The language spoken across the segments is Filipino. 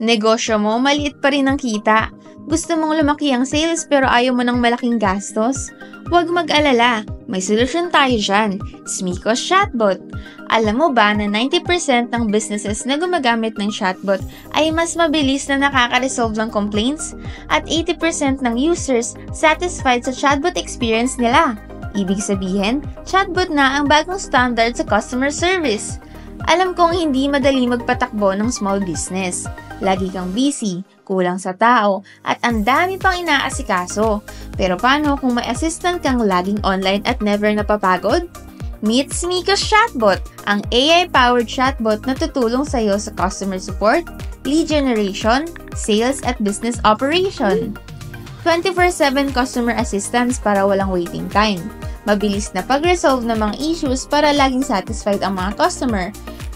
Negosyo mo, maliit pa rin ang kita. Gusto mong lumaki ang sales pero ayaw mo ng malaking gastos? Huwag mag-alala, may solusyon tayo dyan, Smicos Chatbot. Alam mo ba na 90% ng businesses na gumagamit ng chatbot ay mas mabilis na nakaka-resolve ng complaints? At 80% ng users satisfied sa chatbot experience nila. Ibig sabihin, chatbot na ang bagong standard sa customer service. Alam kong hindi madali magpatakbo ng small business. Lagi kang busy, kulang sa tao, at ang dami pang inaasikaso. Pero paano kung may assistant kang laging online at never napapagod? Meet Smicos Chatbot, ang AI-powered chatbot na tutulong sa iyo sa customer support, lead generation, sales at business operation. 24/7 customer assistance para walang waiting time. Mabilis na pag-resolve ng mga issues para laging satisfied ang mga customer.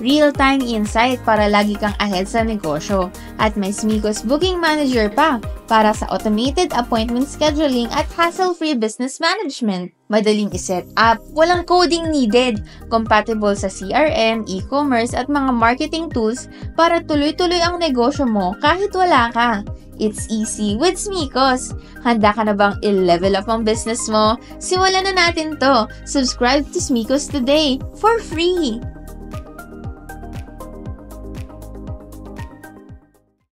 Real-time insight para lagi kang ahead sa negosyo. At may Smicos Booking Manager pa para sa automated appointment scheduling at hassle-free business management. Madaling i-set up, walang coding needed, compatible sa CRM, e-commerce at mga marketing tools para tuloy-tuloy ang negosyo mo kahit wala ka. It's easy with Smicos. Handa ka na bang i-level up ang business mo? Simulan na natin to. Subscribe to Smicos today for free!